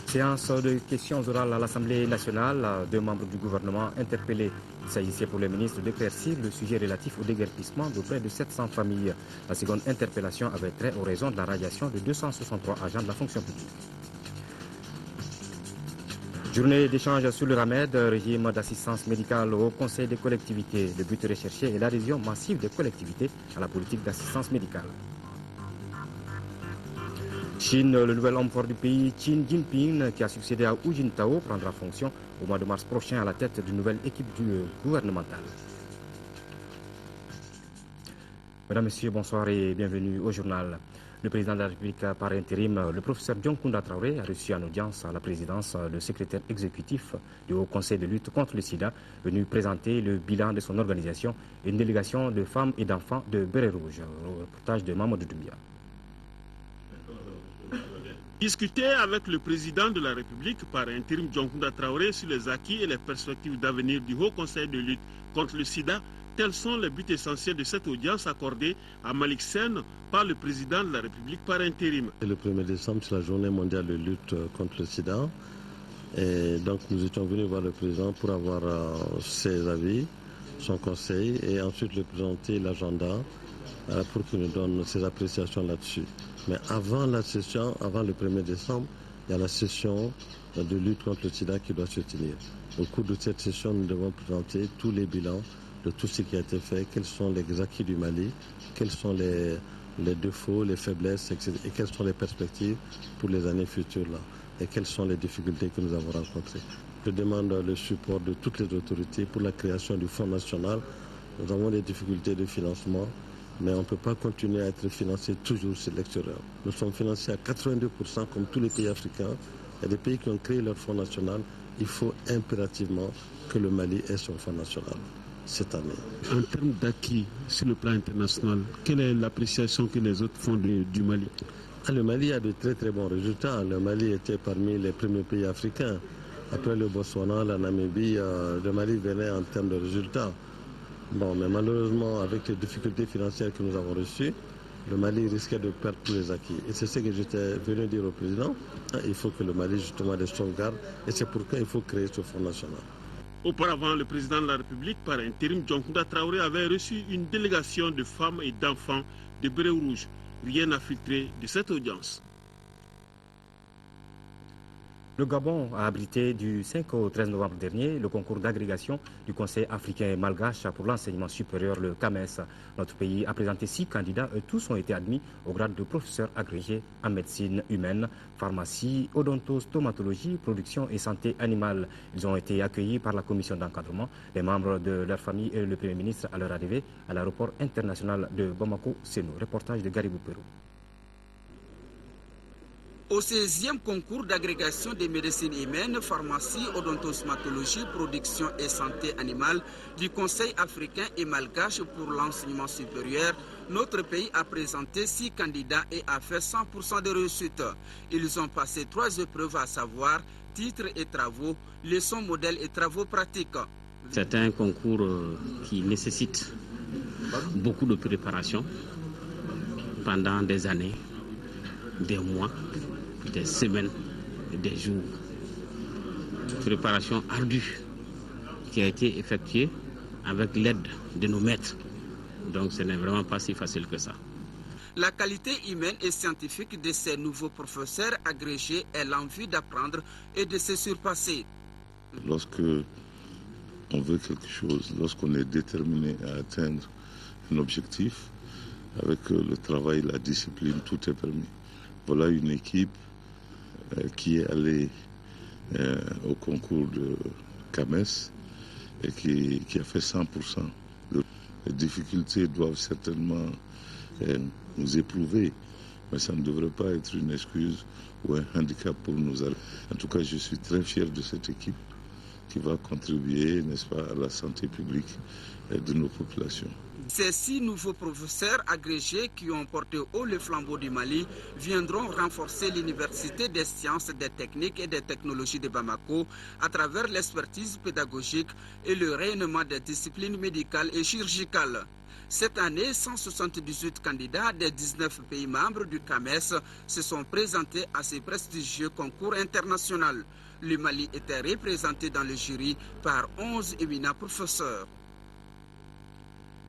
Séance de questions orales à l'Assemblée nationale. Deux membres du gouvernement interpellés. Il s'agissait pour le ministre d'éclaircir le sujet relatif au déguerpissement de près de 700 familles. La seconde interpellation avait trait aux raisons de la radiation de 263 agents de la fonction publique. Journée d'échange sur le RAMED, régime d'assistance médicale au Conseil des collectivités. Le but recherché est l'adhésion massive des collectivités à la politique d'assistance médicale. Chine, le nouvel homme fort du pays, Xi Jinping, qui a succédé à Hu Jintao, prendra fonction au mois de mars prochain à la tête d'une nouvelle équipe gouvernementale. Mesdames, Messieurs, bonsoir et bienvenue au journal. Le président de la République par intérim, le professeur Dioncounda Traoré, a reçu en audience à la présidence le secrétaire exécutif du Haut Conseil de lutte contre le sida, venu présenter le bilan de son organisation et une délégation de femmes et d'enfants de Béret Rouge. Au reportage de Mamadou Doumbia. Discuter avec le président de la République par intérim Dioncounda Traoré sur les acquis et les perspectives d'avenir du Haut Conseil de lutte contre le sida, tels sont les buts essentiels de cette audience accordée à Malick Sène par le président de la République par intérim. Le 1er décembre, c'est la journée mondiale de lutte contre le sida. Et donc nous étions venus voir le président pour avoir ses avis, son conseil et ensuite lui présenter l'agenda pour qu'il nous donne ses appréciations là-dessus. Mais avant la session, avant le 1er décembre, il y a la session de lutte contre le sida qui doit se tenir. Au cours de cette session, nous devons présenter tous les bilans de tout ce qui a été fait, quels sont les acquis du Mali, quels sont les défauts, les faiblesses, etc. Et quelles sont les perspectives pour les années futures là, et quelles sont les difficultés que nous avons rencontrées. Je demande le support de toutes les autorités pour la création du Fonds national. Nous avons des difficultés de financement, mais on ne peut pas continuer à être financé toujours sur l'extérieur. Nous sommes financés à 82% comme tous les pays africains. Il y a des pays qui ont créé leur Fonds national. Il faut impérativement que le Mali ait son Fonds national cette année. En termes d'acquis sur le plan international, quelle est l'appréciation que les autres font du Mali? Le Mali a de très très bons résultats. Le Mali était parmi les premiers pays africains. Après le Botswana, la Namibie, le Mali venait en termes de résultats. Bon, mais malheureusement, avec les difficultés financières que nous avons reçues, le Mali risquait de perdre tous les acquis. Et c'est ce que j'étais venu dire au président. Il faut que le Mali, justement, les sauvegarde. Et c'est pourquoi il faut créer ce Fonds national. Auparavant, le président de la République, par intérim, Dioncounda Traoré, avait reçu une délégation de femmes et d'enfants de Béret Rouge. Rien à filtrer de cette audience. Le Gabon a abrité du 5 au 13 novembre dernier le concours d'agrégation du Conseil africain et malgache pour l'enseignement supérieur, le CAMES. Notre pays a présenté 6 candidats et tous ont été admis au grade de professeur agrégé en médecine humaine, pharmacie, odontostomatologie, production et santé animale. Ils ont été accueillis par la commission d'encadrement, les membres de leur famille et le Premier ministre à leur arrivée à l'aéroport international de Bamako-Seno. Reportage de Garibou Perou. Au 16e concours d'agrégation des médecines humaines, pharmacie, odontostomatologie, production et santé animale du Conseil africain et malgache pour l'enseignement supérieur, notre pays a présenté 6 candidats et a fait 100% de réussite. Ils ont passé 3 épreuves, à savoir titres et travaux, leçons modèles et travaux pratiques. C'est un concours qui nécessite beaucoup de préparation pendant des années, des mois, des semaines, des jours. Préparation ardue qui a été effectuée avec l'aide de nos maîtres. Donc ce n'est vraiment pas si facile que ça. La qualité humaine et scientifique de ces nouveaux professeurs agrégés est l'envie d'apprendre et de se surpasser. Lorsque on veut quelque chose, lorsqu'on est déterminé à atteindre un objectif, avec le travail, la discipline, tout est permis. Voilà une équipe qui est allée au concours de CAMES et qui a fait 100%. Les difficultés doivent certainement nous éprouver, mais ça ne devrait pas être une excuse ou un handicap pour nous. En tout cas, je suis très fier de cette équipe qui va contribuer, n'est-ce pas, à la santé publique de nos populations. Ces 6 nouveaux professeurs agrégés qui ont porté haut le flambeau du Mali viendront renforcer l'Université des sciences, des techniques et des technologies de Bamako à travers l'expertise pédagogique et le rayonnement des disciplines médicales et chirurgicales. Cette année, 178 candidats des 19 pays membres du CAMES se sont présentés à ce prestigieux concours international. Le Mali était représenté dans le jury par 11 éminents professeurs.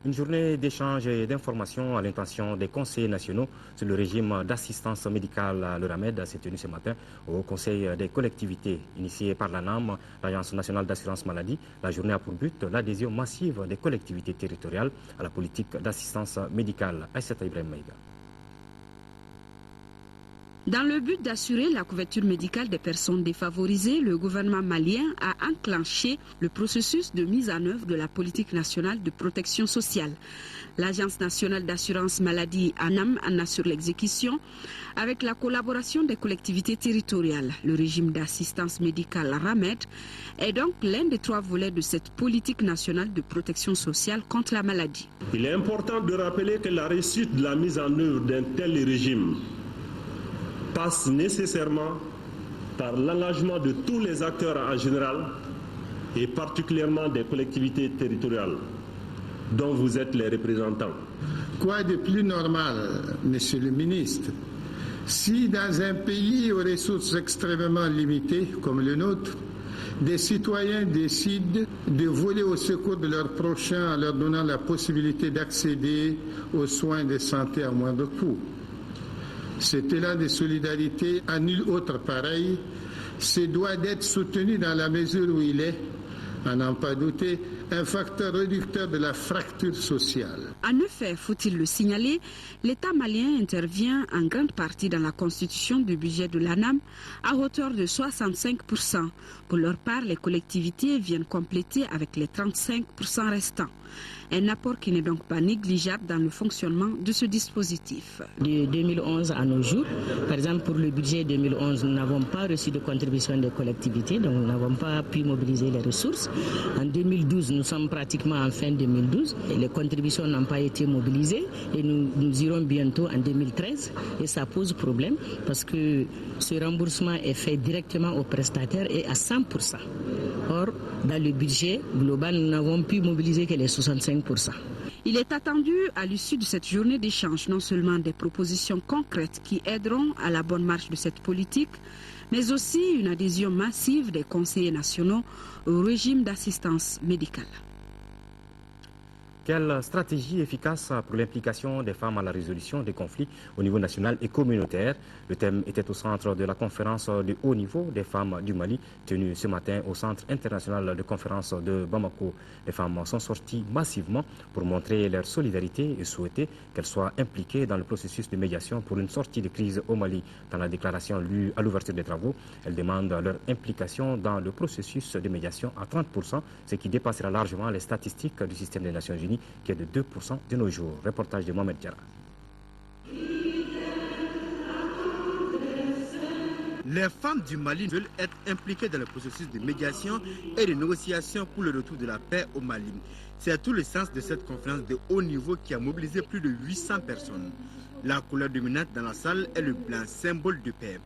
Une journée d'échange et d'information à l'intention des conseillers nationaux sur le régime d'assistance médicale, le RAMED, s'est tenue ce matin au Conseil des collectivités. Initié par l'ANAM, l'Agence nationale d'assurance maladie, la journée a pour but l'adhésion massive des collectivités territoriales à la politique d'assistance médicale. Aïssata Ibrahim Maïga. Dans le but d'assurer la couverture médicale des personnes défavorisées, le gouvernement malien a enclenché le processus de mise en œuvre de la politique nationale de protection sociale. L'Agence nationale d'assurance maladie ANAM en assure l'exécution avec la collaboration des collectivités territoriales. Le régime d'assistance médicale RAMED est donc l'un des 3 volets de cette politique nationale de protection sociale contre la maladie. Il est important de rappeler que la réussite de la mise en œuvre d'un tel régime passe nécessairement par l'engagement de tous les acteurs en général et particulièrement des collectivités territoriales dont vous êtes les représentants. Quoi de plus normal, monsieur le ministre, si dans un pays aux ressources extrêmement limitées comme le nôtre, des citoyens décident de voler au secours de leurs prochains en leur donnant la possibilité d'accéder aux soins de santé à moindre coût. Cet élan de solidarité, à nul autre pareil, se doit d'être soutenu dans la mesure où il est, à n'en pas douter, un facteur réducteur de la fracture sociale. En effet, faut-il le signaler, l'État malien intervient en grande partie dans la constitution du budget de l'ANAM à hauteur de 65%. Pour leur part, les collectivités viennent compléter avec les 35% restants. Un apport qui n'est donc pas négligeable dans le fonctionnement de ce dispositif. De 2011 à nos jours, par exemple pour le budget 2011, nous n'avons pas reçu de contribution des collectivités, donc nous n'avons pas pu mobiliser les ressources. En 2012, nous sommes pratiquement en fin 2012, et les contributions n'ont pas été mobilisées et nous irons bientôt en 2013 et ça pose problème parce que ce remboursement est fait directement aux prestataires et à 100%. Or, dans le budget global, nous n'avons pu mobiliser que les 65%. Il est attendu à l'issue de cette journée d'échange non seulement des propositions concrètes qui aideront à la bonne marche de cette politique, mais aussi une adhésion massive des conseillers nationaux au régime d'assistance médicale. Quelle stratégie efficace pour l'implication des femmes à la résolution des conflits au niveau national et communautaire? Le thème était au centre de la conférence de haut niveau des femmes du Mali, tenue ce matin au Centre international de conférence de Bamako. Les femmes sont sorties massivement pour montrer leur solidarité et souhaiter qu'elles soient impliquées dans le processus de médiation pour une sortie de crise au Mali. Dans la déclaration lue à l'ouverture des travaux, elles demandent leur implication dans le processus de médiation à 30%, ce qui dépassera largement les statistiques du système des Nations Unies qui est de 2% de nos jours. Reportage de Mohamed Diarra. Les femmes du Mali veulent être impliquées dans le processus de médiation et de négociation pour le retour de la paix au Mali. C'est tout le sens de cette conférence de haut niveau qui a mobilisé plus de 800 personnes. La couleur dominante dans la salle est le blanc, symbole de paix.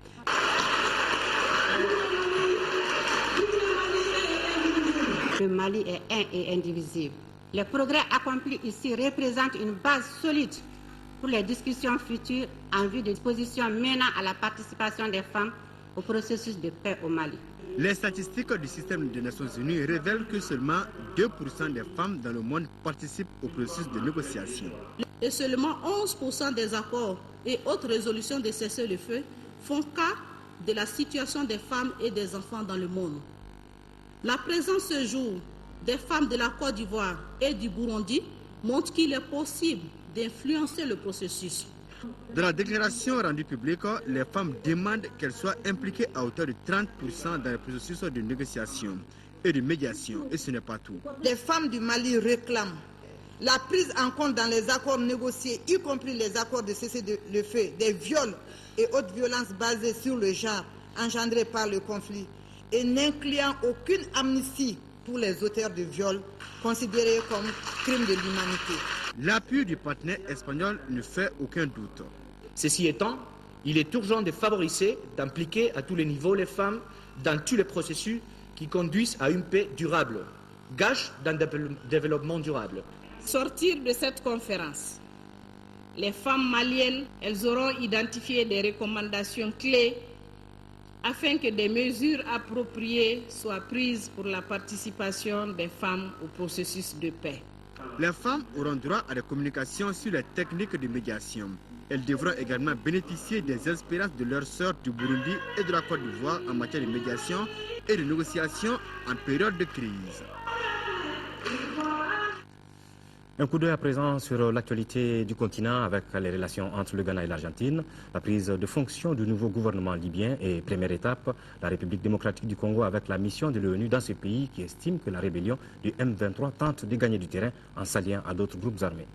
Le Mali est un et indivisible. Les progrès accomplis ici représentent une base solide pour les discussions futures en vue de dispositions menant à la participation des femmes au processus de paix au Mali. Les statistiques du système des Nations Unies révèlent que seulement 2% des femmes dans le monde participent au processus de négociation. Et seulement 11% des accords et autres résolutions de cessez-le-feu font cas de la situation des femmes et des enfants dans le monde. La présence ce jour des femmes de la Côte d'Ivoire et du Burundi montre qu'il est possible d'influencer le processus. Dans la déclaration rendue publique, les femmes demandent qu'elles soient impliquées à hauteur de 30% dans le processus de négociation et de médiation. Et ce n'est pas tout. Les femmes du Mali réclament la prise en compte dans les accords négociés, y compris les accords de cessez-le-feu, des viols et autres violences basées sur le genre engendrées par le conflit, et n'incluant aucune amnistie pour les auteurs de viols considérés comme crimes de l'humanité. L'appui du partenaire espagnol ne fait aucun doute. Ceci étant, il est urgent de favoriser, d'impliquer à tous les niveaux les femmes dans tous les processus qui conduisent à une paix durable, gage d'un développement durable. Sortir de cette conférence, les femmes maliennes, elles auront identifié des recommandations clés afin que des mesures appropriées soient prises pour la participation des femmes au processus de paix. Les femmes auront droit à des communications sur les techniques de médiation. Elles devront également bénéficier des expériences de leurs sœurs du Burundi et de la Côte d'Ivoire en matière de médiation et de négociation en période de crise. Un coup d'œil à présent sur l'actualité du continent avec les relations entre le Ghana et l'Argentine. La prise de fonction du nouveau gouvernement libyen est première étape. La République démocratique du Congo avec la mission de l'ONU dans ce pays qui estime que la rébellion du M23 tente de gagner du terrain en s'alliant à d'autres groupes armés.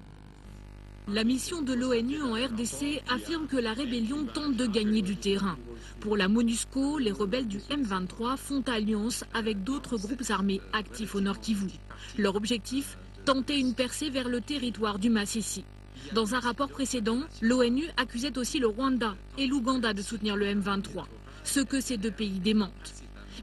La mission de l'ONU en RDC affirme que la rébellion tente de gagner du terrain. Pour la MONUSCO, les rebelles du M23 font alliance avec d'autres groupes armés actifs au Nord Kivu. Leur objectif, tenter une percée vers le territoire du Massissi. Dans un rapport précédent, l'ONU accusait aussi le Rwanda et l'Ouganda de soutenir le M23, ce que ces deux pays démentent.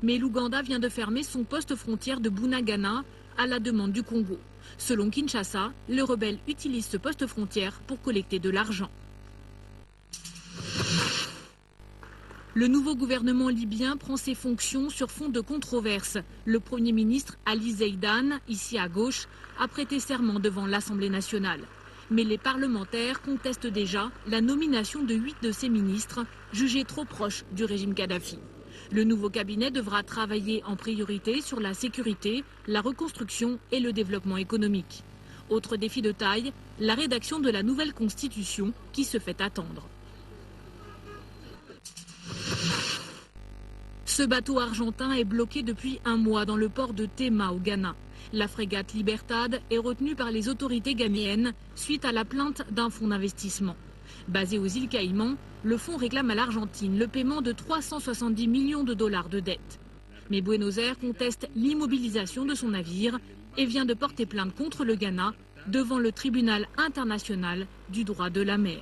Mais l'Ouganda vient de fermer son poste frontière de Bunagana à la demande du Congo. Selon Kinshasa, les rebelles utilisent ce poste frontière pour collecter de l'argent. Le nouveau gouvernement libyen prend ses fonctions sur fond de controverse. Le Premier ministre Ali Zeidan, ici à gauche, a prêté serment devant l'Assemblée nationale. Mais les parlementaires contestent déjà la nomination de 8 de ses ministres, jugés trop proches du régime Kadhafi. Le nouveau cabinet devra travailler en priorité sur la sécurité, la reconstruction et le développement économique. Autre défi de taille, la rédaction de la nouvelle constitution qui se fait attendre. Ce bateau argentin est bloqué depuis un mois dans le port de Tema au Ghana. La frégate Libertad est retenue par les autorités ghanéennes suite à la plainte d'un fonds d'investissement. Basé aux îles Caïmans, le fonds réclame à l'Argentine le paiement de 370 millions de dollars de dettes. Mais Buenos Aires conteste l'immobilisation de son navire et vient de porter plainte contre le Ghana devant le tribunal international du droit de la mer.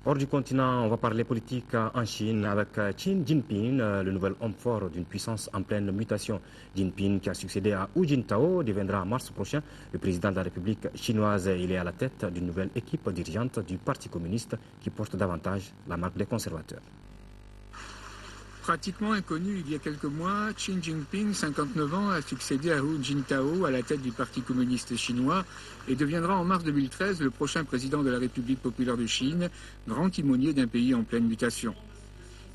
Hors du continent, on va parler politique en Chine avec Xi Jinping, le nouvel homme fort d'une puissance en pleine mutation. Jinping, qui a succédé à Hu Jintao, deviendra en mars prochain le président de la République chinoise. Il est à la tête d'une nouvelle équipe dirigeante du Parti communiste qui porte davantage la marque des conservateurs. Pratiquement inconnu il y a quelques mois, Xi Jinping, 59 ans, a succédé à Hu Jintao à la tête du Parti communiste chinois et deviendra en mars 2013 le prochain président de la République populaire de Chine, grand timonier d'un pays en pleine mutation.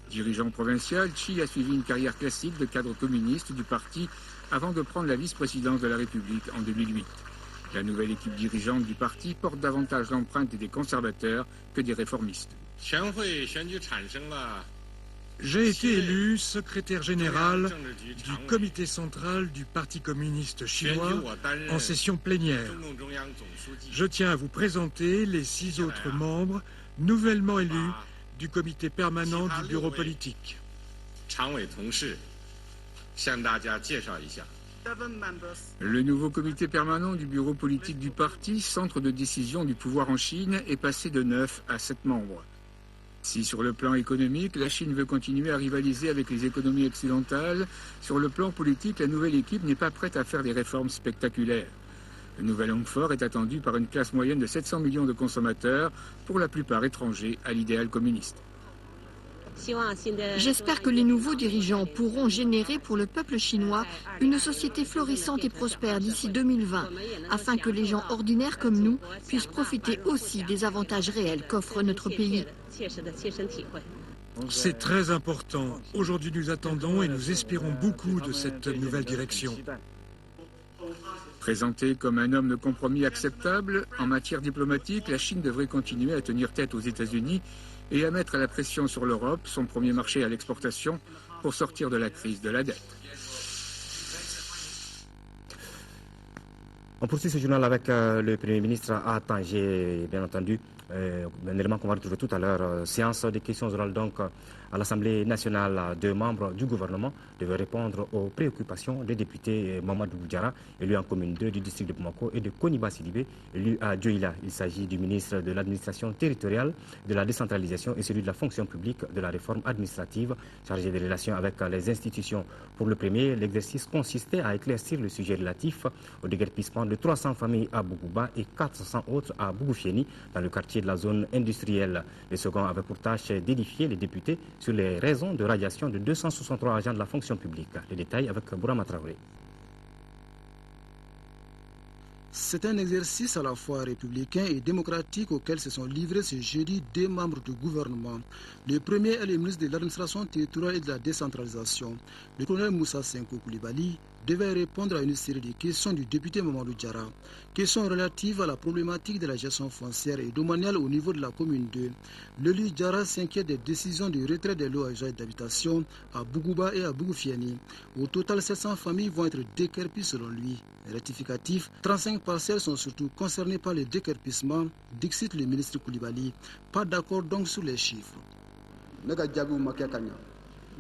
Dirigeant provincial, Xi a suivi une carrière classique de cadre communiste du parti avant de prendre la vice-présidence de la République en 2008. La nouvelle équipe dirigeante du parti porte davantage l'empreinte des conservateurs que des réformistes. J'ai été élu secrétaire général du comité central du Parti communiste chinois en session plénière. Je tiens à vous présenter les 6 autres membres nouvellement élus du comité permanent du bureau politique. Le nouveau comité permanent du bureau politique du parti, centre de décision du pouvoir en Chine, est passé de 9 à 7 membres. Si sur le plan économique, la Chine veut continuer à rivaliser avec les économies occidentales, sur le plan politique, la nouvelle équipe n'est pas prête à faire des réformes spectaculaires. Le nouvel homme fort est attendu par une classe moyenne de 700 millions de consommateurs, pour la plupart étrangers à l'idéal communiste. J'espère que les nouveaux dirigeants pourront générer pour le peuple chinois une société florissante et prospère d'ici 2020, afin que les gens ordinaires comme nous puissent profiter aussi des avantages réels qu'offre notre pays. C'est très important. Aujourd'hui, nous attendons et nous espérons beaucoup de cette nouvelle direction. Présenté comme un homme de compromis acceptable, en matière diplomatique, la Chine devrait continuer à tenir tête aux États-Unis et à mettre la pression sur l'Europe, son premier marché à l'exportation, pour sortir de la crise de la dette. On poursuit ce journal avec le Premier ministre à Tanger, bien entendu. un élément qu'on va retrouver tout à l'heure. Séance des questions orales donc à l'Assemblée nationale. 2 membres du gouvernement devaient répondre aux préoccupations des députés Mamadou Diarra, élu en commune 2 du district de Bamako, et de Koniba Sidibé, élu à Dioïla. Il s'agit du ministre de l'administration territoriale, de la décentralisation et celui de la fonction publique, de la réforme administrative, chargé des relations avec les institutions. Pour le premier, l'exercice consistait à éclaircir le sujet relatif au déguerpissement de 300 familles à Bougouba et 400 autres à Bougoufieni, dans le quartier de la zone industrielle. Le second avait pour tâche d'édifier les députés sur les raisons de radiation de 263 agents de la fonction publique. Les détails avec Bourama Traoré. C'est un exercice à la fois républicain et démocratique auquel se sont livrés ce jeudi 2 membres du gouvernement. Le premier est le ministre de l'administration territoriale et de la décentralisation. Le colonel Moussa Senko Koulibaly devait répondre à une série de questions du député Mamadou Diarra. Questions relatives à la problématique de la gestion foncière et domaniale au niveau de la commune 2. L'élu Diarra s'inquiète des décisions de retrait des lots d'habitation à Bougouba et à Bougoufieni. Au total, 700 familles vont être déguerpies selon lui. Rectificatif, 35 parcelles sont surtout concernées par le déguerpissement, dixit le ministre Koulibaly. Pas d'accord donc sur les chiffres.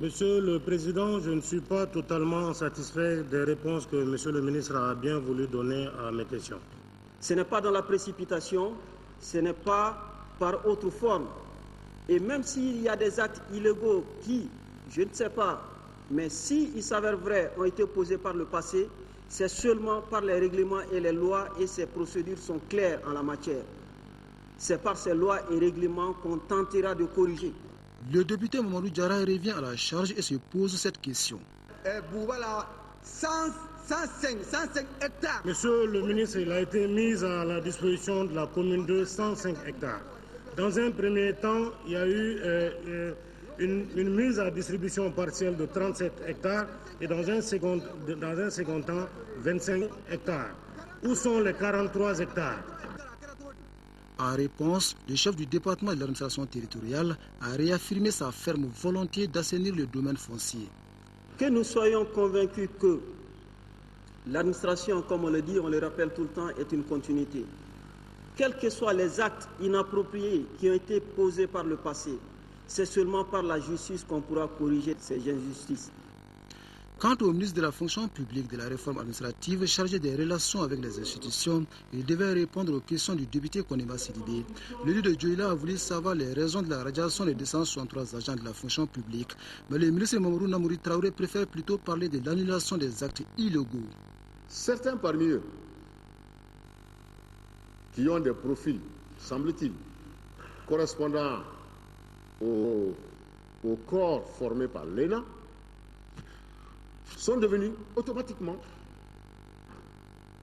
Monsieur le Président, je ne suis pas totalement satisfait des réponses que Monsieur le ministre a bien voulu donner à mes questions. Ce n'est pas dans la précipitation, ce n'est pas par autre forme. Et même s'il y a des actes illégaux qui, je ne sais pas, mais s'ils s'avèrent vrais, ont été posés par le passé, c'est seulement par les règlements et les lois, et ces procédures sont claires en la matière. C'est par ces lois et règlements qu'on tentera de corriger. Le député Mamadou Diarra revient à la charge et se pose cette question. 105 hectares. Monsieur le ministre, il a été mis à la disposition de la commune de 105 hectares. Dans un premier temps, il y a eu une mise à distribution partielle de 37 hectares et dans un second temps, 25 hectares. Où sont les 43 hectares? En réponse, le chef du département de l'administration territoriale a réaffirmé sa ferme volonté d'assainir le domaine foncier. Que nous soyons convaincus que l'administration, comme on le dit, on le rappelle tout le temps, est une continuité. Quels que soient les actes inappropriés qui ont été posés par le passé, c'est seulement par la justice qu'on pourra corriger ces injustices. Quant au ministre de la fonction publique, de la réforme administrative chargé des relations avec les institutions, il devait répondre aux questions du député Koniba Sidibé. L'élu de Dioïla a voulu savoir les raisons de la radiation des 263 agents de la fonction publique. Mais le ministre Mamadou Namouri Traoré préfère plutôt parler de l'annulation des actes illégaux. Certains parmi eux, qui ont des profils, semble-t-il, correspondant au corps formé par l'ENA, sont devenus automatiquement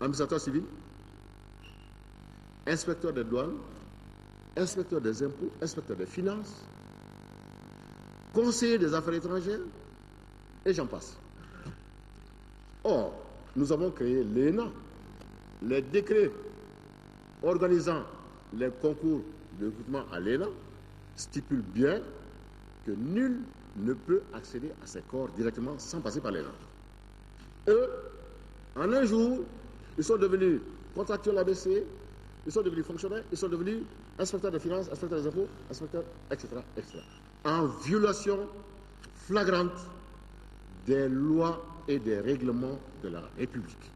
administrateurs civils, inspecteurs des douanes, inspecteurs des impôts, inspecteurs des finances, conseillers des affaires étrangères, et j'en passe. Or, nous avons créé l'ENA. Les décrets organisant les concours de recrutement à l'ENA stipulent bien que nul ne peut accéder à ces corps directement sans passer par l'ENA. Eux, en un jour, ils sont devenus contractuels ABC, ils sont devenus fonctionnaires, ils sont devenus inspecteurs des finances, inspecteurs des impôts, inspecteurs, etc., etc. En violation flagrante des lois et des règlements de la République.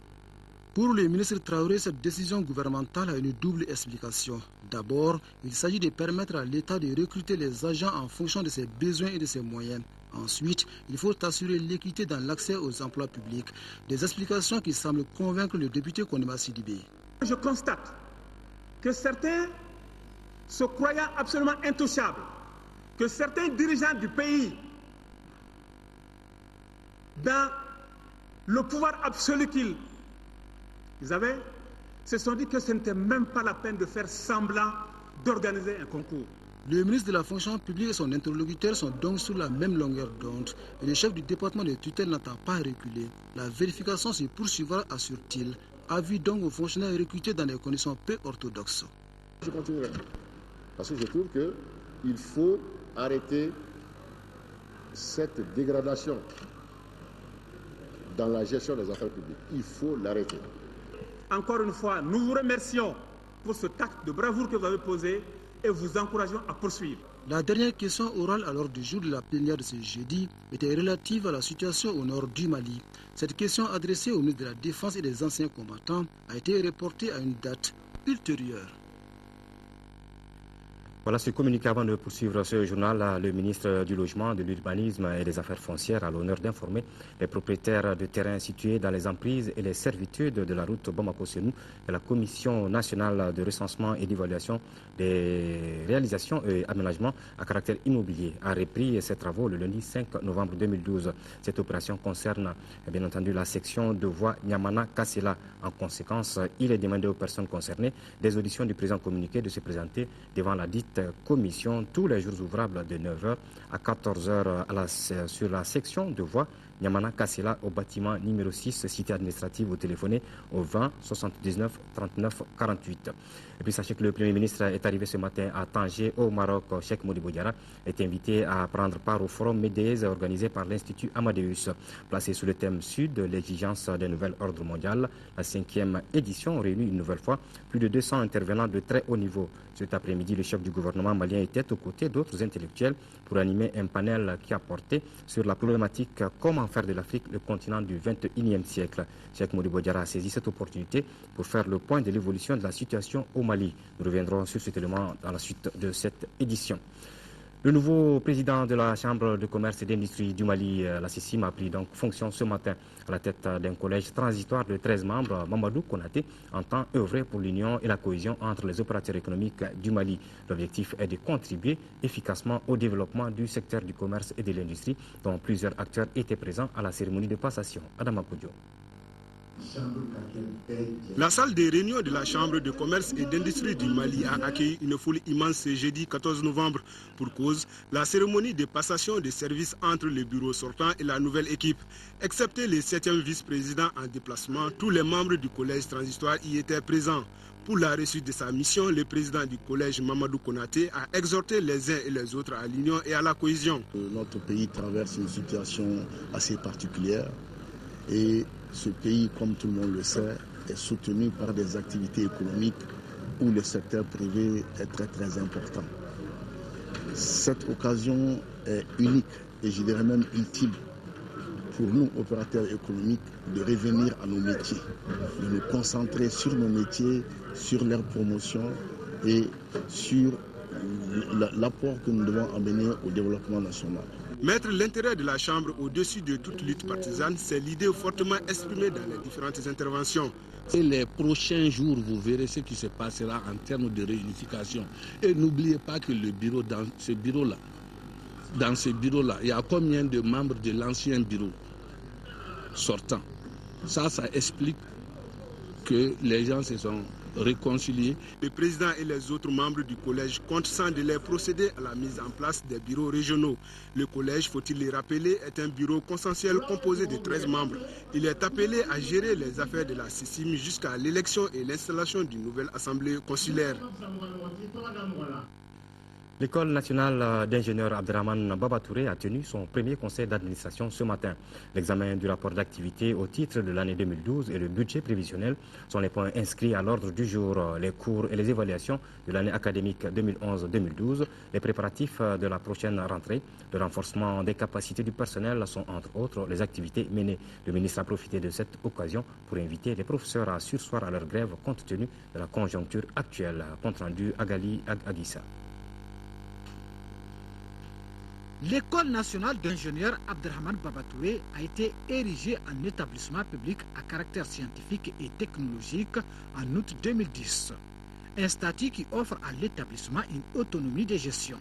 Pour le ministre Traoré, cette décision gouvernementale a une double explication. D'abord, il s'agit de permettre à l'État de recruter les agents en fonction de ses besoins et de ses moyens. Ensuite, il faut assurer l'équité dans l'accès aux emplois publics. Des explications qui semblent convaincre le député Koniba Sidibé. Je constate que certains se croyant absolument intouchables, que certains dirigeants du pays, dans le pouvoir absolu qu'ils avaient, se sont dit que ce n'était même pas la peine de faire semblant d'organiser un concours. Le ministre de la fonction publique et son interlocuteur sont donc sur la même longueur d'onde et le chef du département de tutelle n'attend pas à reculer. La vérification se poursuivra, assure-t-il. Avis donc aux fonctionnaires recrutés dans des conditions peu orthodoxes. Je continuerai parce que je trouve qu'il faut arrêter cette dégradation dans la gestion des affaires publiques. Il faut l'arrêter. Encore une fois, nous vous remercions pour cet acte de bravoure que vous avez posé et vous encourageons à poursuivre. La dernière question orale à l'ordre du jour de la plénière de ce jeudi était relative à la situation au nord du Mali. Cette question adressée au ministre de la Défense et des anciens combattants a été reportée à une date ultérieure. Voilà ce communiqué avant de poursuivre ce journal. Le ministre du Logement, de l'Urbanisme et des Affaires foncières a l'honneur d'informer les propriétaires de terrains situés dans les emprises et les servitudes de la route Bamako-Sénou et la Commission nationale de recensement et d'évaluation des réalisations et aménagements à caractère immobilier a repris ses travaux le lundi 5 novembre 2012. Cette opération concerne bien entendu la section de voie Niamana-Kassela. En conséquence, il est demandé aux personnes concernées des auditions du présent communiqué de se présenter devant la dite commission tous les jours ouvrables de 9h à 14h sur la section de voie Niamana-Kassela au bâtiment numéro 6, cité administrative, au téléphoné au 20 79 39 48. Et puis sachez que le Premier ministre est arrivé ce matin à Tanger au Maroc. Cheikh Modibo Diarra est invité à prendre part au forum Médéez organisé par l'Institut Amadeus. Placé sous le thème Sud, l'exigence d'un nouvel ordre mondial, la 5e édition réunit une nouvelle fois plus de 200 intervenants de très haut niveau. Cet après-midi, le chef du gouvernement malien était aux côtés d'autres intellectuels pour animer un panel qui a porté sur la problématique comment faire de l'Afrique le continent du 21e siècle. Cheikh Modibo Diarra a saisi cette opportunité pour faire le point de l'évolution de la situation au Mali. Nous reviendrons sur cet élément dans la suite de cette édition. Le nouveau président de la Chambre de commerce et d'industrie du Mali, la CICIM, a pris donc fonction ce matin à la tête d'un collège transitoire de 13 membres. Mamadou Konaté entend œuvrer pour l'union et la cohésion entre les opérateurs économiques du Mali. L'objectif est de contribuer efficacement au développement du secteur du commerce et de l'industrie, dont plusieurs acteurs étaient présents à la cérémonie de passation. Adama Koudjo. La salle des réunions de la Chambre de commerce et d'industrie du Mali a accueilli une foule immense ce jeudi 14 novembre. Pour cause, la cérémonie de passation des services entre le bureau sortant et la nouvelle équipe. Excepté le 7e vice-président en déplacement, tous les membres du collège transitoire y étaient présents. Pour la réussite de sa mission, le président du collège, Mamadou Konaté, a exhorté les uns et les autres à l'union et à la cohésion. Notre pays traverse une situation assez particulière et ce pays, comme tout le monde le sait, est soutenu par des activités économiques où le secteur privé est très important. Cette occasion est unique et je dirais même utile pour nous, opérateurs économiques, de revenir à nos métiers, de nous concentrer sur nos métiers, sur leur promotion et sur l'apport que nous devons amener au développement national. Mettre l'intérêt de la Chambre au-dessus de toute lutte partisane, c'est l'idée fortement exprimée dans les différentes interventions. Et les prochains jours, vous verrez ce qui se passera en termes de réunification. Et n'oubliez pas que le bureau, dans ce bureau-là, il y a combien de membres de l'ancien bureau sortant? Ça explique que les gens se sont réconciliés. Le président et les autres membres du collège comptent sans délai procéder à la mise en place des bureaux régionaux. Le collège, faut-il le rappeler, est un bureau consensuel composé de 13 membres. Il est appelé à gérer les affaires de la CICIM jusqu'à l'élection et l'installation d'une nouvelle assemblée consulaire. L'école nationale d'ingénieurs Abderrahmane Baba Touré a tenu son premier conseil d'administration ce matin. L'examen du rapport d'activité au titre de l'année 2012 et le budget prévisionnel sont les points inscrits à l'ordre du jour. Les cours et les évaluations de l'année académique 2011-2012, les préparatifs de la prochaine rentrée, le renforcement des capacités du personnel sont entre autres les activités menées. Le ministre a profité de cette occasion pour inviter les professeurs à surseoir à leur grève compte tenu de la conjoncture actuelle. Compte rendu Agali Aguissa. L'école nationale d'ingénieurs Abderrahmane Baba Touré a été érigée en établissement public à caractère scientifique et technologique en août 2010. Un statut qui offre à l'établissement une autonomie de gestion.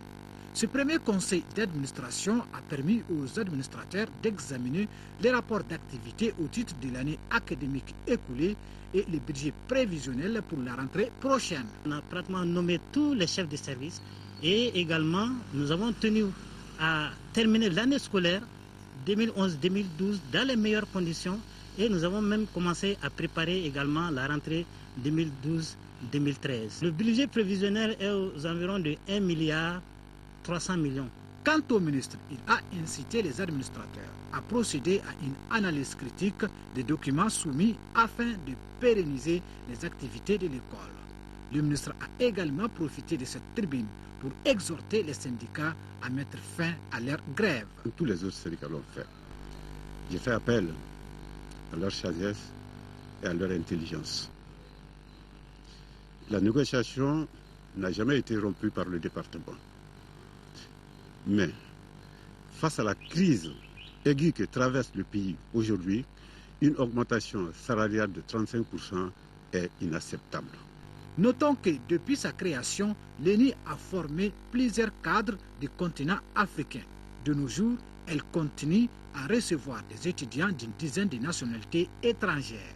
Ce premier conseil d'administration a permis aux administrateurs d'examiner les rapports d'activité au titre de l'année académique écoulée et le budget prévisionnel pour la rentrée prochaine. On a pratiquement nommé tous les chefs de service et également nous avons tenu à terminer l'année scolaire 2011-2012 dans les meilleures conditions et nous avons même commencé à préparer également la rentrée 2012-2013. Le budget prévisionnel est aux environs de 1,3 milliard. Quant au ministre, il a incité les administrateurs à procéder à une analyse critique des documents soumis afin de pérenniser les activités de l'école. Le ministre a également profité de cette tribune pour exhorter les syndicats à mettre fin à leur grève. Tous les autres syndicats l'ont fait. J'ai fait appel à leur sagesse et à leur intelligence. La négociation n'a jamais été rompue par le département. Mais face à la crise aiguë que traverse le pays aujourd'hui, une augmentation salariale de 35% est inacceptable. Notons que depuis sa création, l'ENI a formé plusieurs cadres du continent africain. De nos jours, elle continue à recevoir des étudiants d'une dizaine de nationalités étrangères.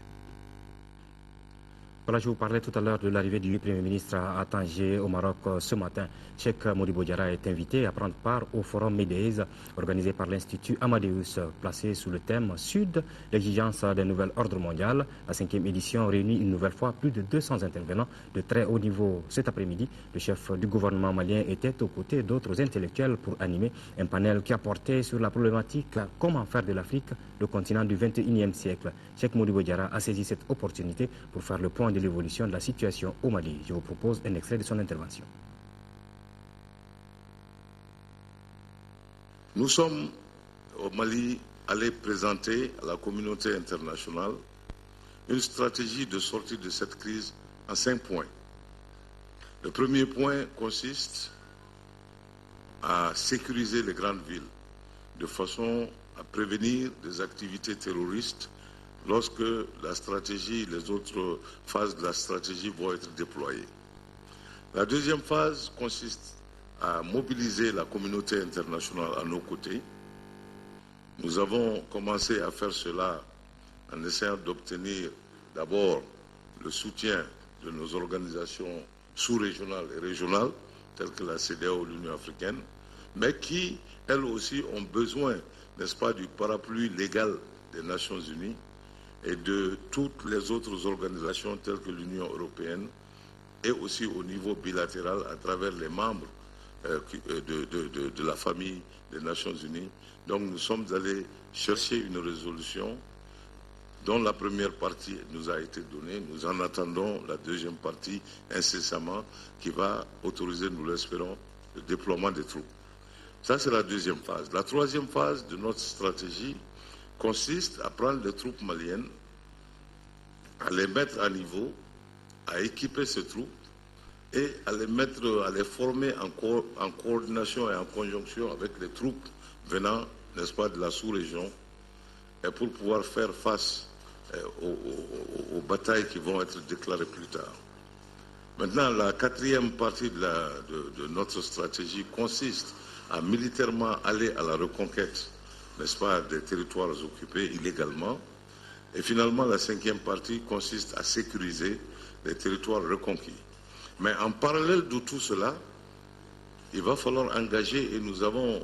Voilà, je vous parlais tout à l'heure de l'arrivée du Premier ministre à Tanger au Maroc ce matin. Cheikh Modibo Diarra est invité à prendre part au forum MEDES organisé par l'Institut Amadeus, placé sous le thème Sud, l'exigence d'un nouvel ordre mondial. La 5e édition réunit une nouvelle fois plus de 200 intervenants de très haut niveau. Cet après-midi, le chef du gouvernement malien était aux côtés d'autres intellectuels pour animer un panel qui a porté sur la problématique comment faire de l'Afrique le continent du 21e siècle. Cheikh Modibo Diarra a saisi cette opportunité pour faire le point de l'évolution de la situation au Mali. Je vous propose un extrait de son intervention. Nous sommes au Mali allés présenter à la communauté internationale une stratégie de sortie de cette crise en 5 points. Le premier point consiste à sécuriser les grandes villes de façon à prévenir des activités terroristes lorsque la stratégie, les autres phases de la stratégie vont être déployées. La deuxième phase consiste à mobiliser la communauté internationale à nos côtés. Nous avons commencé à faire cela en essayant d'obtenir d'abord le soutien de nos organisations sous-régionales et régionales, telles que la CEDEAO ou l'Union africaine, mais qui, elles aussi, ont besoin, n'est-ce pas, du parapluie légal des Nations Unies et de toutes les autres organisations telles que l'Union européenne et aussi au niveau bilatéral à travers les membres de la famille des Nations Unies. Donc nous sommes allés chercher une résolution dont la première partie nous a été donnée. Nous en attendons la deuxième partie incessamment qui va autoriser, nous l'espérons, le déploiement des troupes. Ça, c'est la deuxième phase. La troisième phase de notre stratégie consiste à prendre les troupes maliennes, à les mettre à niveau, à équiper ces troupes et à les former en coordination et en conjonction avec les troupes venant, n'est-ce pas, de la sous-région, et pour pouvoir faire face aux batailles qui vont être déclarées plus tard. Maintenant, la quatrième partie de notre stratégie consiste à militairement aller à la reconquête, n'est-ce pas, des territoires occupés illégalement. Et finalement, la cinquième partie consiste à sécuriser les territoires reconquis. Mais en parallèle de tout cela, il va falloir engager, et nous avons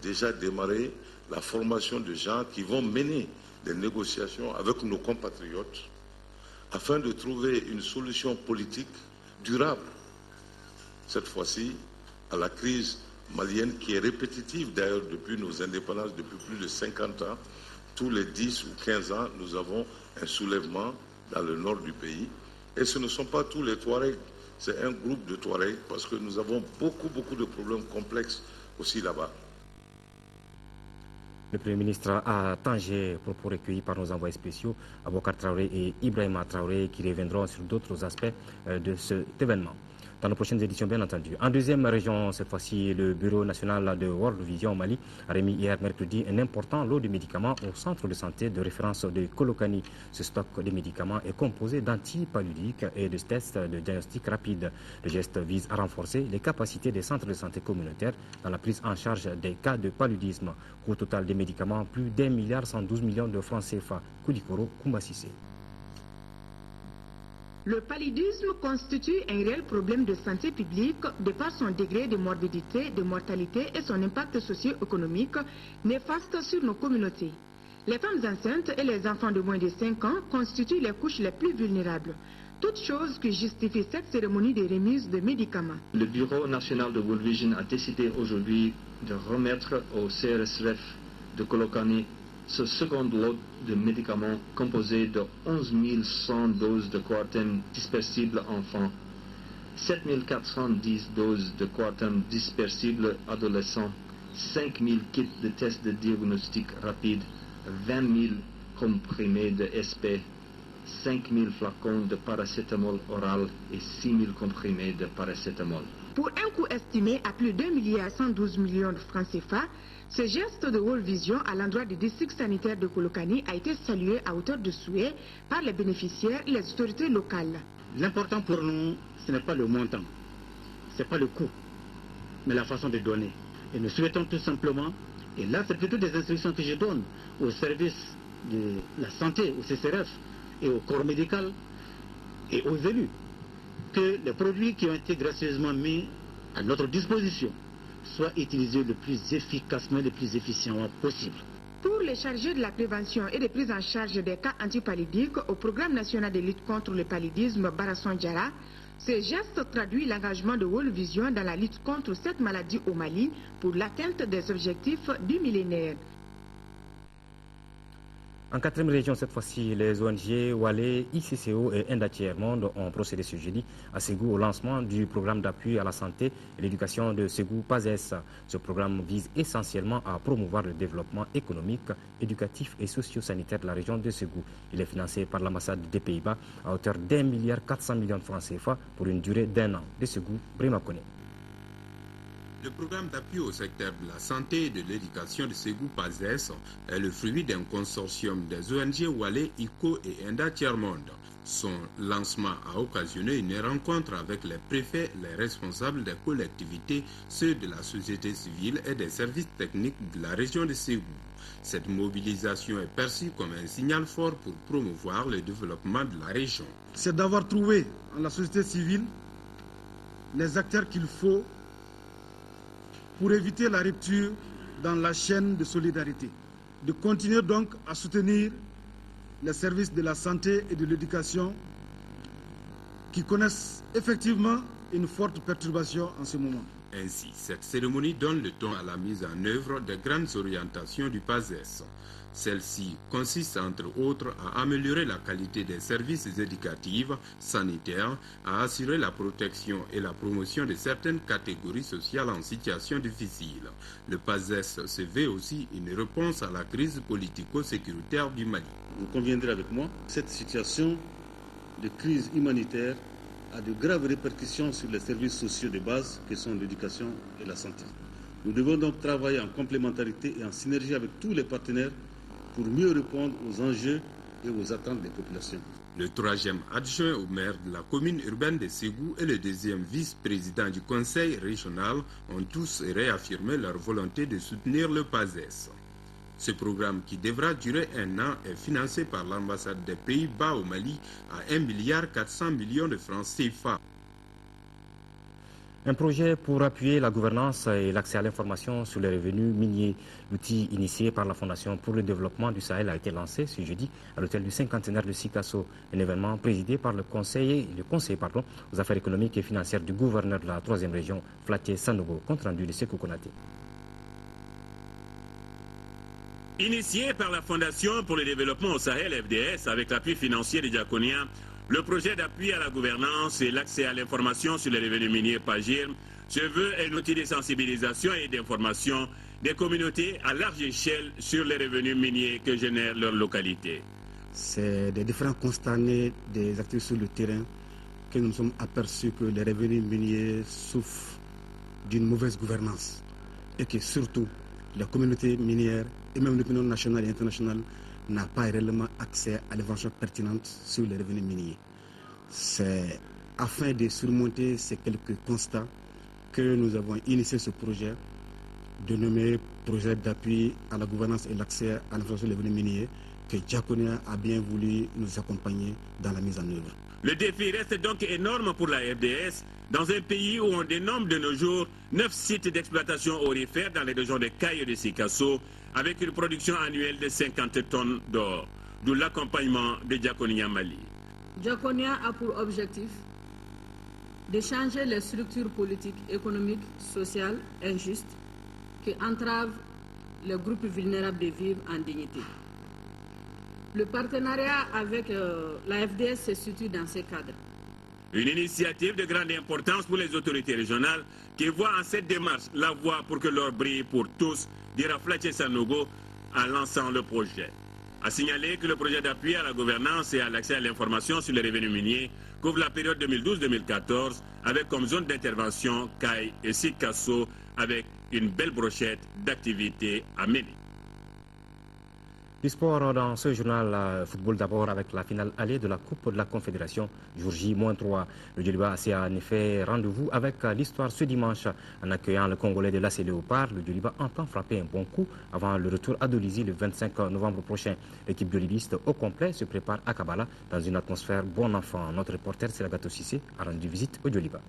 déjà démarré la formation de gens qui vont mener des négociations avec nos compatriotes afin de trouver une solution politique durable, cette fois-ci, à la crise malienne qui est répétitive d'ailleurs depuis nos indépendances, depuis plus de 50 ans. Tous les 10 ou 15 ans, nous avons un soulèvement dans le nord du pays. Et ce ne sont pas tous les Touaregs, c'est un groupe de Touaregs parce que nous avons beaucoup de problèmes complexes aussi là-bas. Le Premier ministre à Tanger, propos recueillis par nos envoyés spéciaux, Aboubacar Traoré et Ibrahima Traoré, qui reviendront sur d'autres aspects de cet événement. Dans nos prochaines éditions, bien entendu. En deuxième région, cette fois-ci, le Bureau national de World Vision au Mali a remis hier mercredi un important lot de médicaments au centre de santé de référence de Kolokani. Ce stock de médicaments est composé d'antipaludiques et de tests de diagnostic rapide. Le geste vise à renforcer les capacités des centres de santé communautaires dans la prise en charge des cas de paludisme. Au total des médicaments, plus d'1 milliard 112 millions de francs CFA. Koudikoro Koumassissé. Le paludisme constitue un réel problème de santé publique de par son degré de morbidité, de mortalité et son impact socio-économique néfaste sur nos communautés. Les femmes enceintes et les enfants de moins de 5 ans constituent les couches les plus vulnérables. Toute chose qui justifie cette cérémonie de remise de médicaments. Le Bureau national de World Vision a décidé aujourd'hui de remettre au CRSRF de Kolokani ce second lot de médicaments composé de 11 100 doses de coartem dispersible enfants 7410 doses de Coartem dispersible adolescent, 5000 kits de tests de diagnostic rapide, 20 000 comprimés de SP, 5000 flacons de paracétamol oral et 6000 comprimés de paracétamol. Pour un coût estimé à plus d'1 milliard 112 millions de francs CFA, ce geste de World Vision à l'endroit du district sanitaire de Kolokani a été salué à hauteur de souhait par les bénéficiaires et les autorités locales. L'important pour nous, ce n'est pas le montant, ce n'est pas le coût, mais la façon de donner. Et nous souhaitons tout simplement, et là c'est plutôt des instructions que je donne aux services de la santé, au CCRF et au corps médical et aux élus, que les produits qui ont été gracieusement mis à notre disposition soient utilisés le plus efficacement, le plus efficiemment possible. Pour les chargés de la prévention et de prise en charge des cas antipallidiques au programme national de lutte contre le paludisme Barasson Diara, ce geste traduit l'engagement de World Vision dans la lutte contre cette maladie au Mali pour l'atteinte des objectifs du millénaire. En quatrième région, cette fois-ci, les ONG Walé, ICCO et Enda Tiers Monde ont procédé ce jeudi à Ségou au lancement du programme d'appui à la santé et l'éducation de Ségou PASES. Ce programme vise essentiellement à promouvoir le développement économique, éducatif et socio-sanitaire de la région de Ségou. Il est financé par l'ambassade des Pays-Bas à hauteur d'1 milliard 400 millions de francs CFA pour une durée d'1 an. De Ségou, Brimakone. Le programme d'appui au secteur de la santé et de l'éducation de Ségou PASES est le fruit d'un consortium des ONG Walé, ICO et Enda Tiers Monde. Son lancement a occasionné une rencontre avec les préfets, les responsables des collectivités, ceux de la société civile et des services techniques de la région de Ségou. Cette mobilisation est perçue comme un signal fort pour promouvoir le développement de la région. C'est d'avoir trouvé en la société civile les acteurs qu'il faut pour éviter la rupture dans la chaîne de solidarité. De continuer donc à soutenir les services de la santé et de l'éducation qui connaissent effectivement une forte perturbation en ce moment. Ainsi, cette cérémonie donne le ton à la mise en œuvre des grandes orientations du PASES. Celle-ci consiste entre autres à améliorer la qualité des services éducatifs, sanitaires, à assurer la protection et la promotion de certaines catégories sociales en situation difficile. Le PASES se veut aussi une réponse à la crise politico-sécuritaire du Mali. Vous conviendrez avec moi, cette situation de crise humanitaire a de graves répercussions sur les services sociaux de base que sont l'éducation et la santé. Nous devons donc travailler en complémentarité et en synergie avec tous les partenaires pour mieux répondre aux enjeux et aux attentes des populations. Le troisième adjoint au maire de la commune urbaine de Ségou et le deuxième vice-président du conseil régional ont tous réaffirmé leur volonté de soutenir le PASES. Ce programme, qui devra durer 1 an, est financé par l'ambassade des Pays-Bas au Mali à 1 milliard 400 millions de francs CFA. Un projet pour appuyer la gouvernance et l'accès à l'information sur les revenus miniers. L'outil initié par la Fondation pour le développement du Sahel a été lancé ce jeudi à l'hôtel du cinquantenaire de Sikasso. Un événement présidé par le conseiller aux affaires économiques et financières du gouverneur de la 3e région, Flaté Sanogo. Compte rendu de Sekou Konaté. Initié par la Fondation pour le développement au Sahel, FDS, avec l'appui financier des Diaconiens, le projet d'appui à la gouvernance et l'accès à l'information sur les revenus miniers PAGIR se veut un outil de sensibilisation et d'information des communautés à large échelle sur les revenus miniers que génère leur localité. C'est des différents constats nés des acteurs sur le terrain que nous nous sommes aperçus que les revenus miniers souffrent d'une mauvaise gouvernance et que surtout la communauté minière et même l'opinion nationale et internationale n'a pas réellement accès à l'information pertinente sur les revenus miniers. C'est afin de surmonter ces quelques constats que nous avons initié ce projet, dénommé projet d'appui à la gouvernance et l'accès à l'information sur les revenus miniers, que Diaconia a bien voulu nous accompagner dans la mise en œuvre. Le défi reste donc énorme pour la FDS, dans un pays où on dénombre de nos jours 9 sites d'exploitation aurifères dans les régions de Caille et de Sikasso, avec une production annuelle de 50 tonnes d'or, d'où l'accompagnement de Diaconia Mali. Diaconia a pour objectif de changer les structures politiques, économiques, sociales injustes qui entravent les groupes vulnérables de vivre en dignité. Le partenariat avec la FDS se situe dans ces cadres. Une initiative de grande importance pour les autorités régionales qui voient en cette démarche la voie pour que l'or brille pour tous, dira Fletcher Sanogo en lançant le projet. A signaler que le projet d'appui à la gouvernance et à l'accès à l'information sur les revenus miniers couvre la période 2012-2014 avec comme zone d'intervention Caille et Sikasso avec une belle brochette d'activités à mener. Du sport dans ce journal, football d'abord avec la finale allée de la Coupe de la Confédération, jour J-3. Le Djoliba a en effet rendez-vous avec l'histoire ce dimanche. En accueillant le Congolais de l'AC Léopard, le Djoliba entend frapper un bon coup avant le retour à Dolisie le 25 novembre prochain. L'équipe djolibiste au complet se prépare à Kabbalah dans une atmosphère bon enfant. Notre reporter Seragato Sissé a rendu visite au Djoliba.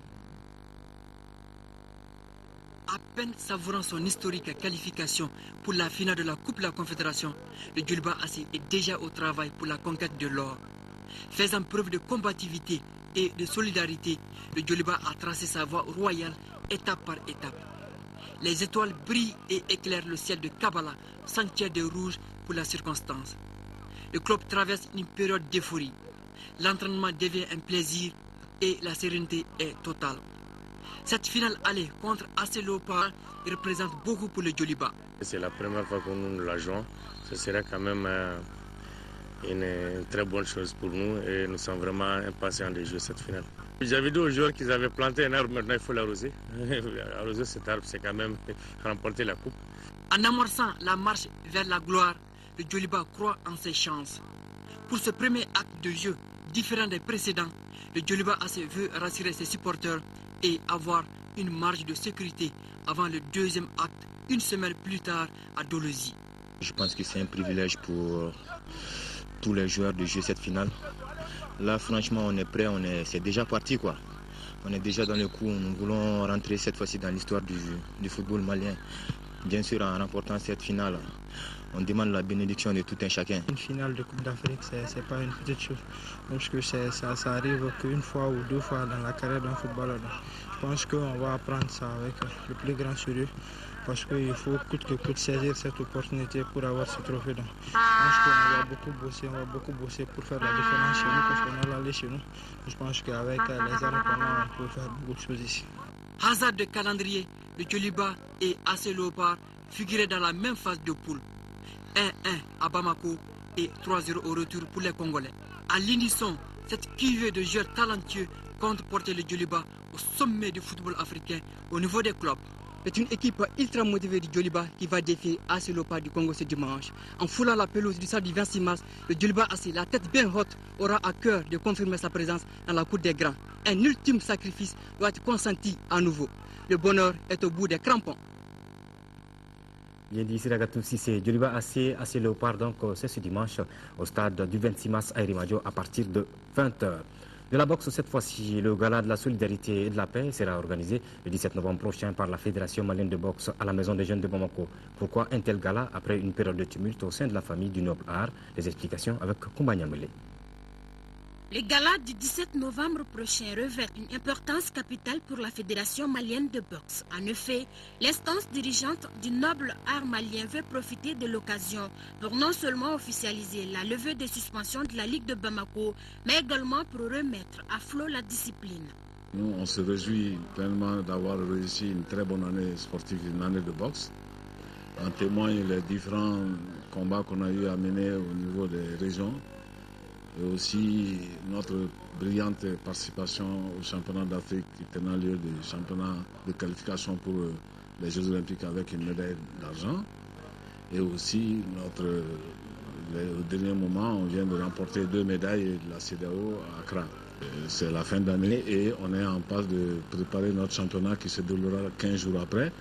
À peine savourant son historique qualification pour la finale de la Coupe de la Confédération, le Djoliba est déjà au travail pour la conquête de l'or. Faisant preuve de combativité et de solidarité, le Djoliba a tracé sa voie royale étape par étape. Les étoiles brillent et éclairent le ciel de Kabbalah, sanctuaire de rouge pour la circonstance. Le club traverse une période d'euphorie. L'entraînement devient un plaisir et la sérénité est totale. Cette finale allée contre AC Léopard représente beaucoup pour le Djoliba. C'est la première fois que nous la jouons. Ce serait quand même une très bonne chose pour nous et nous sommes vraiment impatients de jouer cette finale. J'avais dit aux joueurs qu'ils avaient planté un arbre, maintenant il faut l'arroser. Arroser cet arbre, c'est quand même remporter la coupe. En amorçant la marche vers la gloire, le Djoliba croit en ses chances. Pour ce premier acte de jeu, différent des précédents, le Djoliba veut rassurer ses supporters et avoir une marge de sécurité avant le deuxième acte, une semaine plus tard à Dolisie. Je pense que c'est un privilège pour tous les joueurs de jouer cette finale. Là, franchement, on est prêt, c'est déjà parti, quoi. On est déjà dans le coup, nous voulons rentrer cette fois-ci dans l'histoire du football malien. Bien sûr, en remportant cette finale, on demande la bénédiction de tout un chacun. Une finale de Coupe d'Afrique, c'est pas une petite chose. Parce que ça arrive qu'une fois ou deux fois dans la carrière d'un footballeur. Je pense qu'on va prendre ça avec le plus grand sérieux. Parce qu'il faut coûte que coûte saisir cette opportunité pour avoir ce trophée. Donc, je pense qu'on va beaucoup bosser pour faire la différence chez nous, parce qu'on a l'allée chez nous. Je pense qu'avec les armes qu'on a, on peut faire beaucoup de choses ici. Hasard de calendrier, le Djoliba et AC Léopard figuraient dans la même phase de poule. 1-1 à Bamako et 3-0 au retour pour les Congolais. À l'unisson, cette cuvée de joueurs talentueux compte porter le Djoliba au sommet du football africain au niveau des clubs. C'est une équipe ultra motivée du Djoliba qui va défier AC Léopard du Congo ce dimanche. En foulant la pelouse du stade du 26 mars, le Djoliba la tête bien haute, aura à cœur de confirmer sa présence dans la cour des grands. Un ultime sacrifice doit être consenti à nouveau. Le bonheur est au bout des crampons. Bien dit, Seragatou Sissé. Djoliba AC Léopard, donc c'est ce dimanche au stade du 26 mars à Irimadio à partir de 20h. De la boxe, cette fois-ci, le gala de la solidarité et de la paix sera organisé le 17 novembre prochain par la Fédération malienne de boxe à la Maison des Jeunes de Bamako. Pourquoi un tel gala après une période de tumulte au sein de la famille du noble art? Les explications avec Koumba Nyamele. Le gala du 17 novembre prochain revêt une importance capitale pour la Fédération malienne de boxe. En effet, l'instance dirigeante du noble art malien veut profiter de l'occasion pour non seulement officialiser la levée des suspensions de la Ligue de Bamako, mais également pour remettre à flot la discipline. Nous, on se réjouit pleinement d'avoir réussi une très bonne année sportive, une année de boxe. En témoignent les différents combats qu'on a eu à mener au niveau des régions. Et aussi notre brillante participation au championnat d'Afrique qui tenant lieu de championnat de qualification pour les Jeux Olympiques avec une médaille d'argent. Et aussi, au dernier moment, on vient de remporter 2 médailles de la CEDEAO à Accra. C'est la fin d'année et on est en passe de préparer notre championnat qui se déroulera 15 jours après.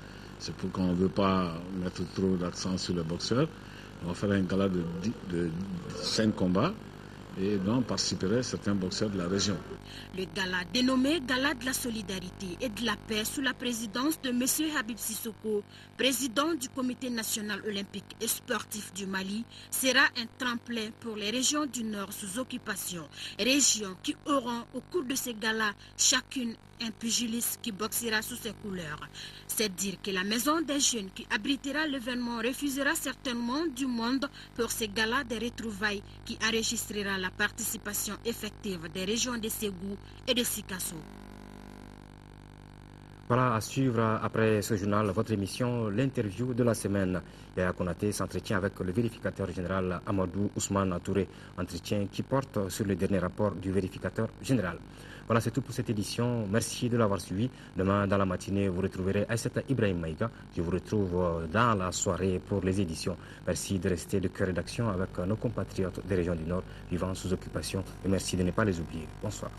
C'est pour qu'on ne veut pas mettre trop d'accent sur les boxeurs. On va faire un gala de 5 combats. Et dont participeraient certains boxeurs de la région. Le gala, dénommé Gala de la solidarité et de la paix sous la présidence de M. Habib Sissoko, président du Comité national olympique et sportif du Mali, sera un tremplin pour les régions du Nord sous occupation. Régions qui auront au cours de ces galas chacune un pugiliste qui boxera sous ses couleurs. C'est dire que la Maison des Jeunes qui abritera l'événement refusera certainement du monde pour ces galas de retrouvailles qui enregistrera la la participation effective des régions de Ségou et de Sikasso. Voilà, à suivre après ce journal, votre émission, l'interview de la semaine. Yaya Konaté s'entretient avec le vérificateur général Amadou Ousmane Touré, entretien qui porte sur le dernier rapport du vérificateur général. Voilà, c'est tout pour cette édition. Merci de l'avoir suivi. Demain, dans la matinée, vous retrouverez Aïssata Ibrahim Maïga. Je vous retrouve dans la soirée pour les éditions. Merci de rester de cœur rédaction avec nos compatriotes des régions du Nord vivant sous occupation. Et merci de ne pas les oublier. Bonsoir.